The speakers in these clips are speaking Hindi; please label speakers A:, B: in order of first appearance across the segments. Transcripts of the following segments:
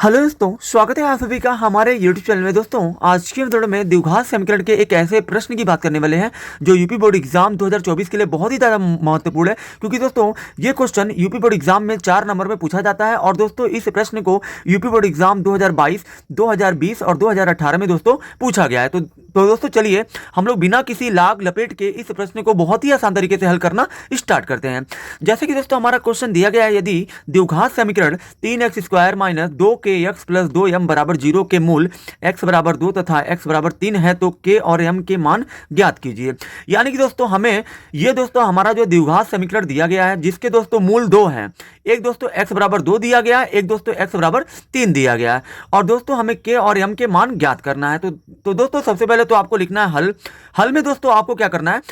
A: हेलो दोस्तों, स्वागत है आप सभी का हमारे YouTube चैनल में। दोस्तों आज की वीडियो में द्विघात समीकरण के एक ऐसे प्रश्न की बात करने वाले हैं जो यूपी बोर्ड एग्जाम 2024 के लिए बहुत ही ज़्यादा महत्वपूर्ण है, क्योंकि दोस्तों ये क्वेश्चन यूपी बोर्ड एग्जाम में 4 नंबर में पूछा जाता है। और दोस्तों इस प्रश्न को यूपी बोर्ड एग्जाम 2022, 2020 और 2018 में दोस्तों पूछा गया है। तो दोस्तों चलिए हम लोग बिना किसी लाग लपेट के इस प्रश्न को बहुत ही आसान तरीके से हल करना स्टार्ट करते हैं। जैसे कि दोस्तों हमारा क्वेश्चन दिया गया है, यदि द्विघात समीकरण 3x² - 2kx + 2m = 0 के मूल x = 2 तथा x = 3 है तो k और m के मान ज्ञात कीजिए। यानी कि दोस्तों हमें ये दोस्तों हमारा जो द्विघात समीकरण दिया गया है जिसके दोस्तों मूल 2 हैं, एक दोस्तों x = 2 दिया गया है, एक दोस्तों x = 3 दिया गया है, और दोस्तों हमें k और m के मान ज्ञात करना है। तो दोस्तों सबसे पहले तो आपको लिखना है हल में दोस्तों आपको क्या करना है,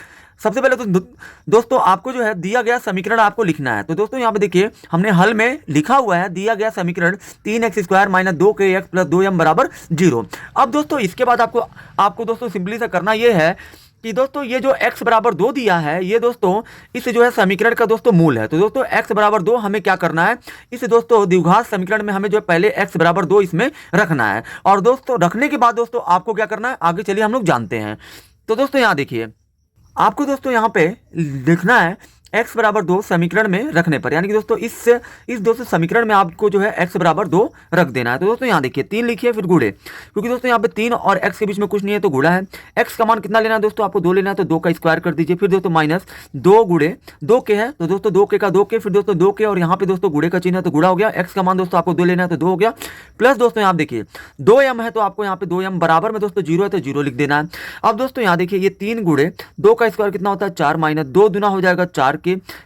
A: सबसे पहले तो दोस्तों आपको जो है दिया गया समीकरण आपको लिखना है। तो दोस्तों यहाँ पे देखिए हमने हल में लिखा हुआ है दिया गया समीकरण 3x² - 2kx + 2m = 0। अब दोस्तों इसके बाद आपको दोस्तों सिंपली से करना ये है कि दोस्तों ये जो x = 2 दिया है ये दोस्तों इस जो है समीकरण का दोस्तों मूल है। तो दोस्तों x = 2 हमें क्या करना है, इस दोस्तों द्विघात समीकरण में हमें जो पहले x = 2 इसमें रखना है। और दोस्तों रखने के बाद दोस्तों आपको क्या करना है आगे चलिए हम लोग जानते हैं। तो दोस्तों यहाँ देखिए आपको दोस्तों यहाँ पे लिखना है x = 2 समीकरण में रखने पर, यानी कि दोस्तों इस दोस्तों समीकरण में आपको जो है x = 2 रख देना है। तो दोस्तों यहाँ देखिए 3 लिखिए फिर गुणे, क्योंकि दोस्तों यहाँ पे 3 और x के बीच में कुछ नहीं है तो गुणा है। x का मान कितना लेना है दोस्तों, आपको 2 लेना है तो 2 का स्क्वायर कर दीजिए, फिर दोस्तों माइनस 2 गुणे 2k है तो दोस्तों 2k का 2k, फिर दोस्तों 2k और यहाँ पे दोस्तों गुणे का चिन्ह है तो गुणा हो गया। x का मान दोस्तों आपको 2 लेना है तो 2 हो गया, प्लस दोस्तों यहाँ देखिए 2m है तो आपको यहाँ पे 2m बराबर में दोस्तों 0 है तो 0 लिख देना है। अब दोस्तों यहाँ देखिए ये 3 गुणे 2 का स्क्वायर कितना होता है 4, माइनस 2 दूना हो जाएगा 4k,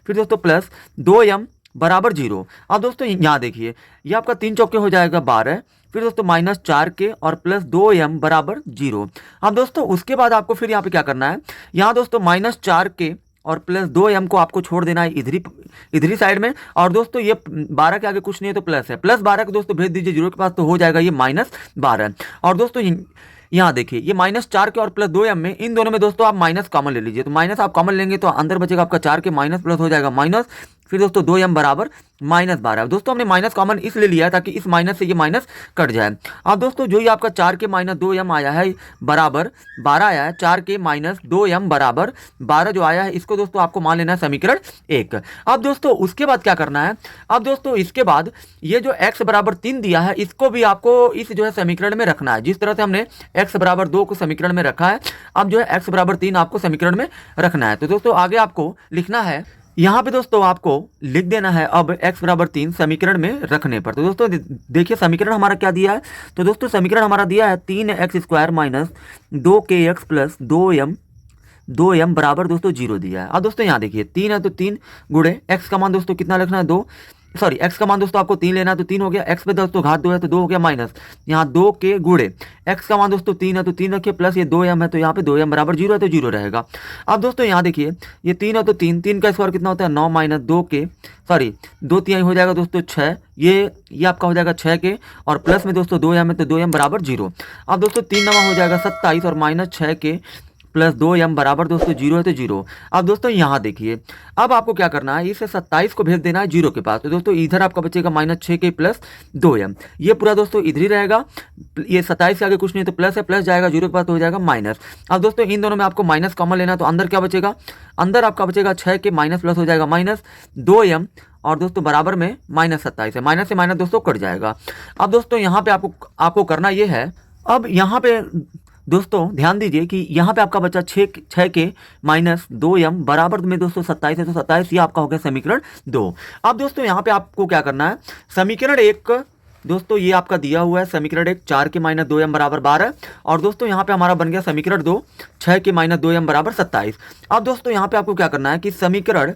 A: फिर दोस्तों प्लस 2m = 0। अब दोस्तों यहाँ देखिए ये आपका 3 चौके हो जाएगा 12, फिर दोस्तों माइनस 4k और प्लस 2m = 0। अब दोस्तों उसके बाद आपको फिर यहाँ पे क्या करना है, यहाँ दोस्तों माइनस 4k और प्लस 2m को आपको छोड़ देना है इधरी साइड में, और दोस्तों ये 12 के आगे कुछ नहीं है तो प्लस है, प्लस 12 को दोस्तों भेज दीजिए 0 के पास तो हो जाएगा ये -12। और दोस्तों यहाँ देखिए ये -4 के और प्लस 2m में इन दोनों में दोस्तों आप माइनस कॉमन ले लीजिए, तो माइनस आप कॉमन लेंगे तो अंदर बचेगा आपका 4 के माइनस प्लस हो जाएगा माइनस, फिर दोस्तों 2m = -12। दोस्तों हमने माइनस कॉमन इसलिए लिया है ताकि इस माइनस से ये माइनस कट जाए। अब दोस्तों जो ये आपका 4 के - 2m आया है बराबर 12 आया है, 4 के - 2m = 12 जो आया है इसको दोस्तों आपको मान लेना है समीकरण 1। अब दोस्तों उसके बाद क्या करना है, अब दोस्तों इसके बाद ये जो x = 3 दिया है इसको भी आपको इस जो है समीकरण में रखना है, जिस तरह से हमने x = 2 को समीकरण में रखा है अब जो है x = 3 आपको समीकरण में रखना है। तो दोस्तों आगे आपको लिखना है, यहाँ पे दोस्तों आपको लिख देना है अब x = 3 समीकरण में रखने पर। तो दोस्तों देखिए समीकरण हमारा क्या दिया है, तो दोस्तों समीकरण हमारा दिया है 3x² - 2kx + 2m बराबर दोस्तों 0 दिया है। अब दोस्तों यहाँ देखिए 3 है तो 3 गुणे x का मान दोस्तों कितना रखना है 2, सॉरी x का मान दोस्तों आपको 3 लेना है तो 3 हो गया, x पे दोस्तों घात 2 है तो 2 हो गया, माइनस यहाँ 2 के गुणे x का मान दोस्तों 3 है तो 3 रखिए, प्लस ये 2m है तो यहाँ पे 2m = 0 है तो 0 रहेगा। अब दोस्तों यहाँ देखिए ये 3 है तो 3 का स्क्वायर कितना होता है 9 - 2 के, सॉरी 2 3 हो जाएगा दोस्तों 6, ये आपका हो जाएगा 6 के, और प्लस में दोस्तों 2m है तो 2m = 0। अब दोस्तों 3 9 हो जाएगा 27 और माइनस 6 के प्लस 2m बराबर दोस्तों 0 है तो 0। अब दोस्तों यहाँ देखिए अब आपको क्या करना है, इसे 27 को भेज देना है 0 के पास, तो दोस्तों इधर आपका बचेगा -6 के प्लस 2m, ये पूरा दोस्तों इधर ही रहेगा, ये 27 के आगे कुछ नहीं तो प्लस है, प्लस जाएगा 0 के पास तो हो जाएगा माइनस। अब दोस्तों इन दोनों में आपको माइनस कॉमन लेना है तो अंदर क्या बचेगा, अंदर आपका बचेगा 6 के माइनस प्लस हो जाएगा माइनस 2m, और दोस्तों बराबर में -27 है, माइनस से माइनस दोस्तों कट जाएगा। अब दोस्तों यहाँ पे आपको करना ये है, अब यहाँ पे दोस्तों ध्यान दीजिए कि यहाँ पे आपका बचा 6 के - 2m बराबर में दोस्तों 27 है तो 27 ये आपका हो गया समीकरण 2। अब दोस्तों यहाँ पे आपको क्या करना है, समीकरण 1 दोस्तों ये आपका दिया हुआ है समीकरण 1 4 के - 2m = 12, और दोस्तों यहाँ पे हमारा बन गया समीकरण 2 6 के - 2m = 27। अब दोस्तों यहाँ पे आपको क्या करना है कि समीकरण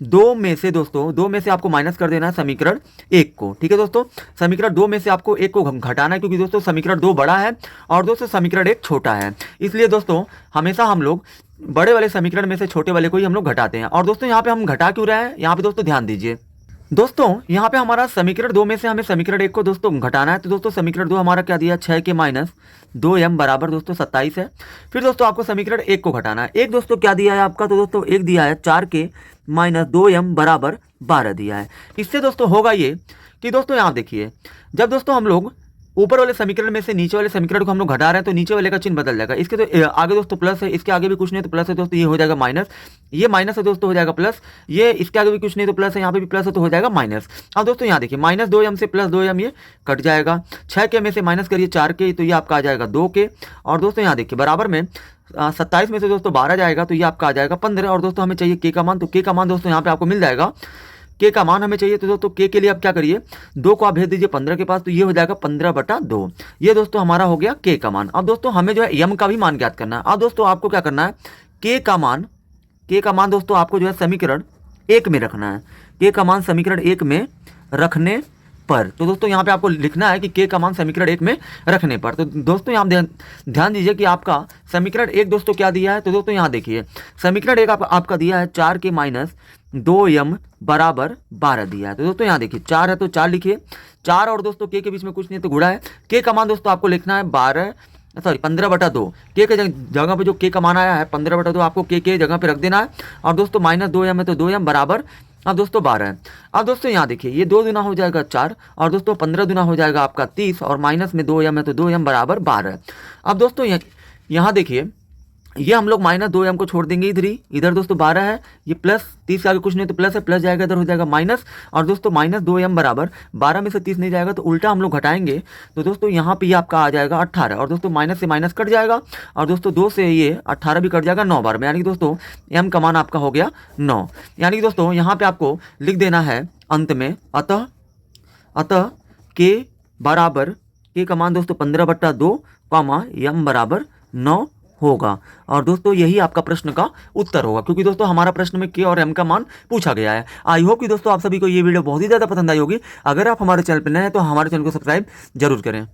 A: 2 में से आपको माइनस कर देना है समीकरण 1 को, ठीक है दोस्तों, समीकरण 2 में से आपको 1 को घटाना है, क्योंकि दोस्तों समीकरण 2 बड़ा है और दोस्तों समीकरण 1 छोटा है, इसलिए दोस्तों हमेशा हम लोग बड़े वाले समीकरण में से छोटे वाले को ही हम लोग घटाते हैं। और दोस्तों यहाँ पे हम घटा क्यों रहे हैं, यहाँ पे दोस्तों ध्यान दीजिए, दोस्तों यहाँ पे हमारा समीकरण 2 में से हमें समीकरण 1 को दोस्तों घटाना है, तो दोस्तों समीकरण 2 हमारा क्या दिया 6 के - 2m बराबर दोस्तों 27 है। फिर दोस्तों आपको समीकरण 1 को घटाना है, एक दोस्तों क्या दिया है आपका, तो दोस्तों एक दिया है 4 के - 2m बराबर 12 दिया है। इससे दोस्तों होगा ये कि दोस्तों यहाँ देखिए, जब दोस्तों हम लोग ऊपर वाले समीकरण में से नीचे वाले समीकरण को हम लोग घटा रहे हैं तो नीचे वाले का चिन्ह बदल जाएगा। इसके तो आगे दोस्तों प्लस है, इसके आगे भी कुछ नहीं तो प्लस है दोस्तों, ये हो जाएगा माइनस, ये माइनस है दोस्तों हो जाएगा प्लस, ये इसके आगे भी कुछ नहीं तो प्लस है, यहाँ पे भी प्लस है तो हो जाएगा माइनस। अब दोस्तों यहाँ देखिए माइनस 2m से प्लस 2m ये कट जाएगा, 6 में से माइनस करिए 4 के तो ये आपका आ जाएगा 2 के, और दोस्तों यहाँ देखिए बराबर में 27 में से दोस्तों 12 जाएगा तो ये आपका आ जाएगा 15, और दोस्तों हमें चाहिए के का मान, तो के का मान दोस्तों यहाँ पे आपको मिल जाएगा, के का मान हमें चाहिए तो दोस्तों के लिए आप क्या करिए 2 को आप भेज दीजिए 15 के पास, तो ये हो जाएगा 15/2, ये दोस्तों हमारा हो गया के का मान। अब दोस्तों हमें जो है यम का भी मान ज्ञात करना है। अब दोस्तों आपको क्या करना है, के का मान दोस्तों आपको जो है समीकरण 1 में रखना है, के का मान समीकरण 1 में रखने पर, तो दोस्तों यहाँ पे आपको लिखना है कि के का मान समीकरण 1 में रखने पर। तो दोस्तों यहाँ ध्यान दीजिए कि आपका समीकरण 1 दोस्तों क्या दिया है, तो दोस्तों यहाँ देखिए समीकरण 1 आपका दिया है 4k माइनस 2m बराबर 12 दिया है। तो दोस्तों यहाँ देखिए 4 है तो 4 लिखिए, 4 और दोस्तों के बीच में कुछ नहीं तो गुणा है, के का मान दोस्तों आपको लिखना है 15/2, के जगह पे जो के का मान आया है 15/2 आपको के जगह पे रख देना है, और दोस्तों माइनस 2m है तो 2m बराबर अब दोस्तों 12 है। अब दोस्तों यहाँ देखिए ये 2 दूना हो जाएगा 4, और दोस्तों 15 दूना हो जाएगा आपका 30, और माइनस में 2m है तो 2m बराबर 12। अब दोस्तों यहाँ देखिए ये हम लोग माइनस 2m को छोड़ देंगे इधर ही, इधर दोस्तों 12 है, ये प्लस 30 आगे कुछ नहीं तो प्लस है, प्लस जाएगा इधर हो जाएगा माइनस, और दोस्तों माइनस 2m बराबर 12 में से 30 नहीं जाएगा तो उल्टा हम लोग घटाएंगे, तो दोस्तों यहाँ पे ये आपका आ जाएगा 18, और दोस्तों माइनस से माइनस कट जाएगा, और दोस्तों 2 से ये 18 भी कट जाएगा 9 बार में, यानी कि दोस्तों m का मान आपका हो गया 9। यानी कि दोस्तों यहाँ पे आपको लिख देना है अंत में अतः के बराबर, के का मान दोस्तों 15/2 m बराबर 9 होगा, और दोस्तों यही आपका प्रश्न का उत्तर होगा, क्योंकि दोस्तों हमारा प्रश्न में के और एम का मान पूछा गया है। आई होप कि दोस्तों आप सभी को ये वीडियो बहुत ही ज़्यादा पसंद आई होगी। अगर आप हमारे चैनल पर नए हैं तो हमारे चैनल को सब्सक्राइब जरूर करें।